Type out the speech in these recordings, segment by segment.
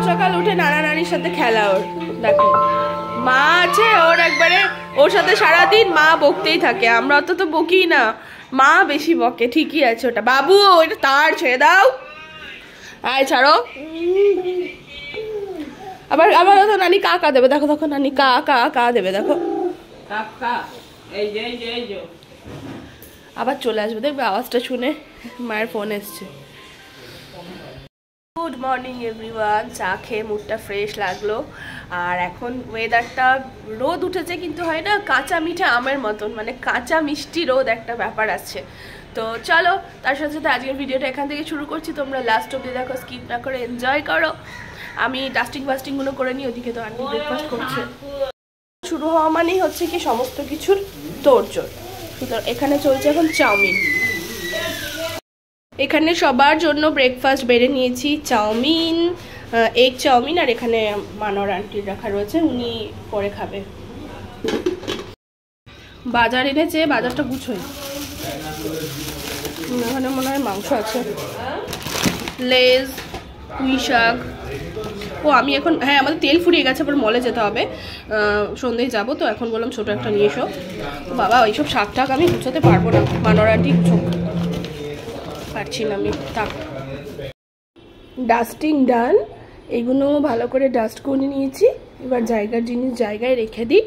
সকাল উঠে নানা নানির সাথে খেলা ওর, দেখো মা আছে ওর, একবারে ওর সাথে সারাদিন মা বকতেই থাকে। আমরা অত তো বকি না, মা বেশি বকে। ঠিকই আছে ওটা, বাবু ওইটা তার, ছেড়ে দাও, আয় ছাড়ো। আবার আবার তো নানি কাকা দেবে, দেখো দেখো নানি কা কা কা দেবে, দেখো আবার চলে আসবে, দেখবে আওয়াজটা শুনে মায়ের ফোন এসছে। গুড মর্নিং এভরিওয়ান, চা খেয়ে মুডটা ফ্রেশ লাগলো। আর এখন ওয়েদারটা রোদ উঠেছে, কিন্তু হয় না কাঁচা মিঠা আমের মতন, মানে কাঁচা মিষ্টি রোদ একটা ব্যাপার আছে। তো চলো তার সাথে সাথে আজকের ভিডিওটা এখান থেকে শুরু করছি। তোমরা লাস্ট অব্দি দেখো, স্কিপ না করে এনজয় করো। আমি ডাস্টিং বাস্টিংগুলো করে নিই, ওদিকে তো আন্টি ব্রেকফাস্ট করছে। শুরু হওয়া মানেই হচ্ছে কি সমস্ত কিছুর তোড়জোড়। সুতরাং এখানে চলছে এখন চাউমিন। এখানে সবার জন্য ব্রেকফাস্ট বেড়ে নিয়েছি, চাউমিন, এগ চাউমিন, আর এখানে মানর আন্টির রাখা রয়েছে, উনি পরে খাবে। বাজার এনেছে, বাজারটা গুছোই। এখানে মনে হয় মাংস আছে, লেজ, পুঁই শাক। ও আমি এখন, হ্যাঁ আমাদের তেল ফুরিয়ে গেছে, আবার মলে যেতে হবে, সন্ধ্যেয় যাবো তো। এখন বললাম ছোটো একটা নিয়ে এসো। বাবা ওইসব শাক টাক আমি গুছোতে পারবো না, মানর আন্টি পারছি না আমি। থাক, ডাস্টিং ডান, এগুলো ভালো করে ডাস্ট করে নিয়েছি। এবার জায়গার জিনিস জায়গায় রেখে দিই,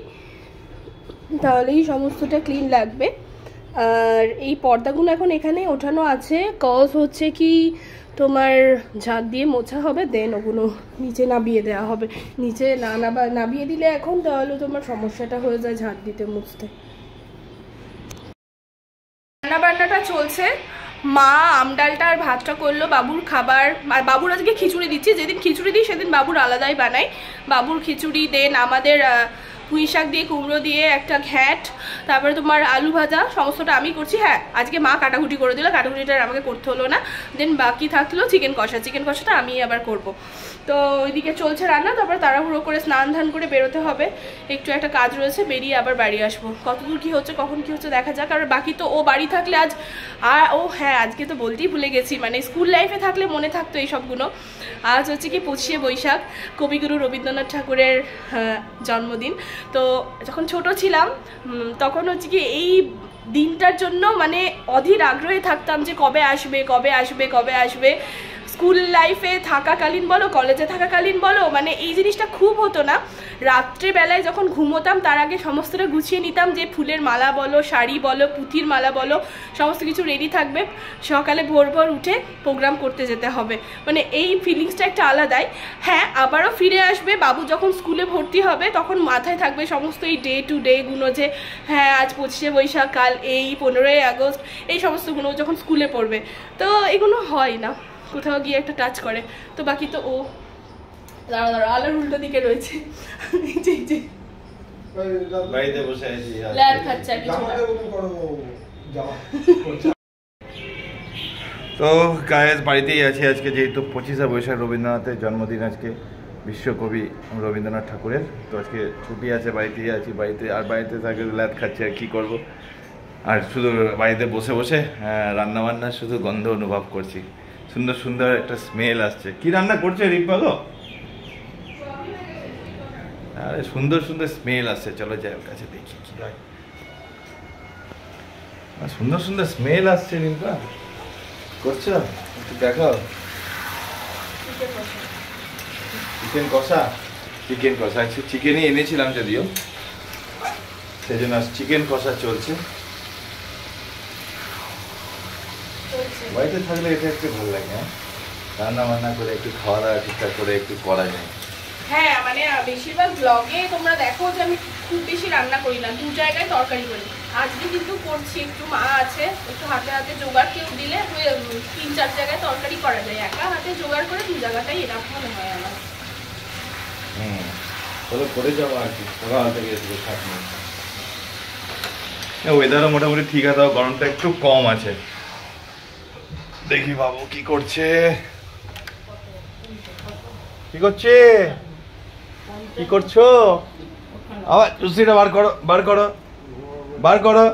তাহলেই সমস্তটা ক্লিন লাগবে। আর এই পর্দাগুলো এখন এখানে ওঠানো আছে, কজ হচ্ছে কি তোমার ঝাঁট দিয়ে মোছা হবে, দেন ওগুলো নিচে নামিয়ে দেওয়া হবে। নিচে নামিয়ে দিলে এখন তাহলে তোমার সমস্যাটা হয়ে যায় ঝাঁট দিতে মুছতে। রান্না বান্নাটা চলছে, মা আমডালটা আর ভাতটা করলো, বাবুর খাবার। আর বাবুর আজকে খিচুড়ি দিচ্ছি, যেদিন খিচুড়ি দিই সেদিন বাবুর আলাদাই বানাই। বাবুর খিচুড়ি, দেন আমাদের পুঁই শাক দিয়ে কুমড়ো দিয়ে একটা ঘ্যাট, তারপরে তোমার আলু ভাজা, সমস্তটা আমি করছি। হ্যাঁ আজকে মা কাটাকুটি করে দিল, কাটাকুটিটা আমাকে করতে হলো না। দেন বাকি থাকলো চিকেন কষা, চিকেন কষাটা আমি আবার করব। তো ওইদিকে চলছে রান্না, তারপর তাড়াহুড়ো করে স্নান ধান করে বেরোতে হবে, একটু একটা কাজ রয়েছে, বেরিয়ে আবার বাড়ি আসবো। কতদূর কী হচ্ছে কখন কী হচ্ছে দেখা যাক। আর বাকি তো ও বাড়ি থাকলে আজ, আর ও হ্যাঁ আজকে তো বলতেই ভুলে গেছি, মানে স্কুল লাইফে থাকলে মনে থাকতো এই সবগুলো। আজ হচ্ছে কি 25শে বৈশাখ, কবিগুরু রবীন্দ্রনাথ ঠাকুরের জন্মদিন। তো যখন ছোট ছিলাম তখন হচ্ছে কি এই দিনটার জন্য মানে অধীর আগ্রহে থাকতাম যে কবে আসবে কবে আসবে কবে আসবে। স্কুল লাইফে থাকাকালীন বলো, কলেজে থাকাকালীন বলো, মানে এই জিনিসটা খুব হতো না। রাত্রেবেলায় যখন ঘুমোতাম তার আগে সমস্তটা গুছিয়ে নিতাম, যে ফুলের মালা বলো, শাড়ি বলো, পুঁথির মালা বলো, সমস্ত কিছু রেডি থাকবে, সকালে ভোর ভোর উঠে প্রোগ্রাম করতে যেতে হবে। মানে এই ফিলিংসটা একটা আলাদাই। হ্যাঁ আবারও ফিরে আসবে, বাবু যখন স্কুলে ভর্তি হবে তখন মাথায় থাকবে সমস্ত এই ডে টু ডেগুলো, যে হ্যাঁ আজ 25শে বৈশাখ, কাল এই 15ই আগস্ট, এই সমস্তগুলো যখন স্কুলে পড়বে। তো এগুলো হয় না, কোথাও গিয়ে একটা টাচ করে। তো বাকি তো ও দাঁড়া দাঁড়া আলোর উল্টো দিকে রয়েছে, তো গায়েস বাড়িতেই আছি আজকে, যেহেতু 25শে বৈশাখ রবীন্দ্রনাথের জন্মদিন আজকে, বিশ্বকবি রবীন্দ্রনাথ ঠাকুরের। তো আজকে ছুটি আছে, বাড়িতেই আছি। বাড়িতে আর বাড়িতে থাকে ল্যাদ খাচ্ছি, আর কী করবো। আর শুধু বাড়িতে বসে বসে রান্নাবান্না শুধু গন্ধ অনুভব করছি, সুন্দর সুন্দর একটা স্মেল আসছে। কি রান্না করছে রিম্পা গো? আরে সুন্দর সুন্দর স্মেল আসছে, চলো যাই ওর কাছে দেখি কি হয়। সুন্দর সুন্দর স্মেল আসছে, রিম্পা করছো একটু দেখাও। চিকেন কষা, চিকেন কষা চিকেনই এনেছিলাম যদিও, সেই জন্য চিকেন কষা চলছে। বাড়িতে থাকলে এটা একটু ভালো লাগে, হ্যাঁ রান্না বান্না করে একটু খাওয়া দাওয়া ঠিকঠাক করে একটু করা যায়। হ্যাঁ মানে বেশিরভাগ ব্লগে তোমরা দেখো যে আমি খুব বেশি রান্না করি না, 2 জায়গায় তরকারি করি। আজকে কিন্তু করছি, একটু মা আছে, একটু হাতে হাতে জোগাড় কেউ দিলে 3-4 জায়গায় তরকারি করা যায়। একা হাতে জোগাড় করে 2 জায়গাটাই এরকম মনে হয় আমার। চলো করে যাবো আর কি, সকাল থেকে ওয়েদারও মোটামুটি ঠিক আছে, গরমটা একটু কম আছে। দেখি বাবু কি করছে, কি করছে, কি করছো? আবার জুসিটা বার করো, বার করো, বার করো।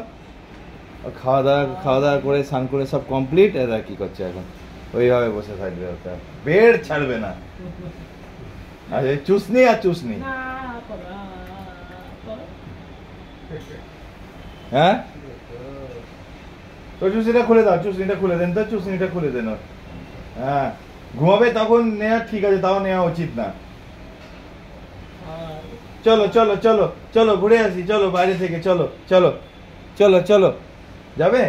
খাওয়া দাওয়া করে স্নান করে সব কমপ্লিট। এরা কি করছে এখন? ওইভাবে বসে থাকবে, ওটা বেড ছাড়বে না। আরে চুসনি আর চুসনি হ্যাঁ তো চুসনিটা খুলে দাও, চুসনিটা খুলে দেন তো, চুসনিটা খুলে দেন। হ্যাঁ ঘুমাবে তখন নেওয়া ঠিক আছে, তাও নেওয়া উচিত না। চলো চলো চলো চলো ঘুরে আসি, চলো বাইরে থেকে, চলো চলো চলো চলো। যাবে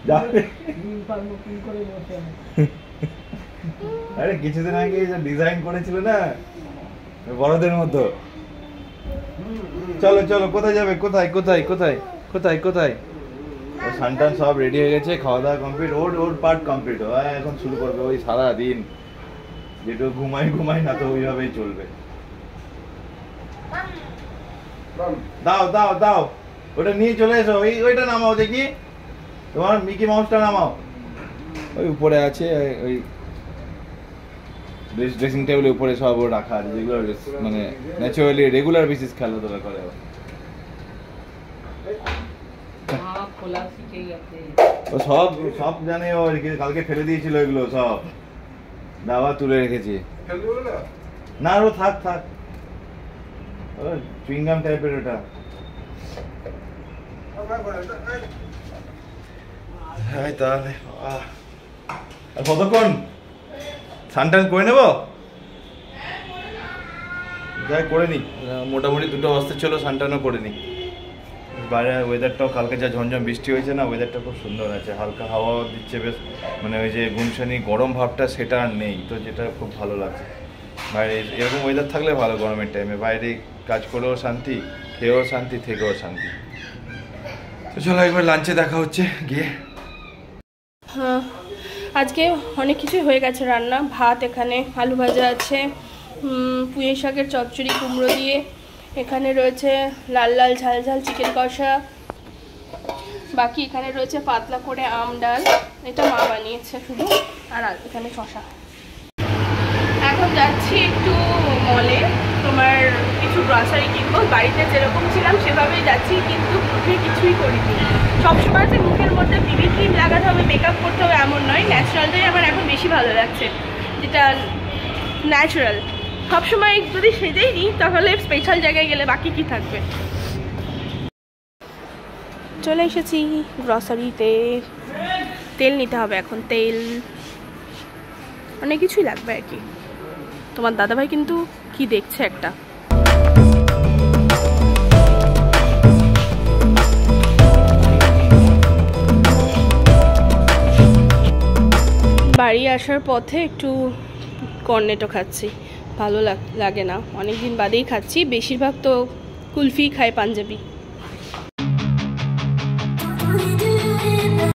যাবে? আরে কিছুদিন আগে ডিজাইন করেছিল না বড়দের মতো। চলো চলো কোথায় যাবে? কোথায় কোথায় কোথায় কোথায় কোথায়? ও সানটান সব রেডি হয়ে গেছে, খাওয়া দাওয়া কমপ্লিট, ওর পার্ট কমপ্লিট। ও এখন শুরু করবে ওই সারা দিন যেটু ঘুমাই না তো ওইভাবেই চলবে। দাও দাও দাও ওটা নিয়ে চলে এসো। ওইটা নামাও দেখি, তোমার মিকি মাউসটা নামাও। ওই উপরে আছে, ওই ড্রেসিং টেবিলের উপরে সব রাখা আছে, যেগুলো মানে ন্যাচারালি রেগুলার বেসিস খেলাধুলা করে। ও সব সব জানে, ও কালকে ফেলে দিয়েছিল এগুলো সব, দাবা তুলে রেখেছি। না ও থাক থাক, চুইংগাম টাইপের ওটা। হ্যাঁ তাহলে আর কতক্ষণ সানটান করে নেবো? যাই করে নি, মোটামুটি 2টা বাজতে চলো সানটানও করে নি। বাইরে ওয়েদারটাও কালকে যা ঝমঝম বৃষ্টি হয়েছে না, ওয়েদারটা খুব সুন্দর আছে, হালকা হাওয়া দিচ্ছে বেশ, মানে ওই যে গুনশানি গরম ভাবটা সেটা আর নেই, তো যেটা খুব ভালো লাগছে। বাইরে এরকম ওয়েদার থাকলে ভালো, গরমের টাইমে বাইরে কাজ করেও শান্তি, খেয়েও শান্তি, থেকেও শান্তি। তো চলো একবার লাঞ্চে দেখা হচ্ছে গিয়ে। হ্যাঁ আজকে অনেক কিছুই হয়ে গেছে রান্না। ভাত, এখানে আলু ভাজা আছে, পুঁই শাকের চচ্চড়ি কুমড়ো দিয়ে, এখানে রয়েছে লাল লাল ঝাল ঝাল চিকেন কষা, বাকি এখানে রয়েছে পাতলা করে আম ডাল, এটা মা বানিয়েছে শুধু, আর এখানে শশা। এখন যাচ্ছি একটু মলে, তোমার কিছু গ্রসারি কিনবো। বাড়িতে যেরকম ছিলাম সেভাবেই যাচ্ছি, কিন্তু মুখে কিছুই করিনি। সবসময় যে মুখের মধ্যে বিবি ক্রিম লাগাতে হবে, মেকআপ করতে হবে এমন নয়, ন্যাচারালটাই আমার এখন বেশি ভালো লাগছে, যেটা ন্যাচারাল। সবসময় যদি সেজেই নিই তাহলে স্পেশাল জায়গায় গেলে বাকি কি থাকবে। চলে এসেছি গ্রসারিতে, তেল নিতে হবে এখন, তেল অনেক কিছুই লাগবে আর কি। তোমার দাদাভাই কিন্তু কি দেখছে একটা। বাড়ি আসার পথে একটু কর্নেটো খাচ্ছি, ভালো লাগে না, অনেকদিন বাদেই খাচ্ছি। বেশিরভাগ তো কুলফি খায় পাঞ্জাবি।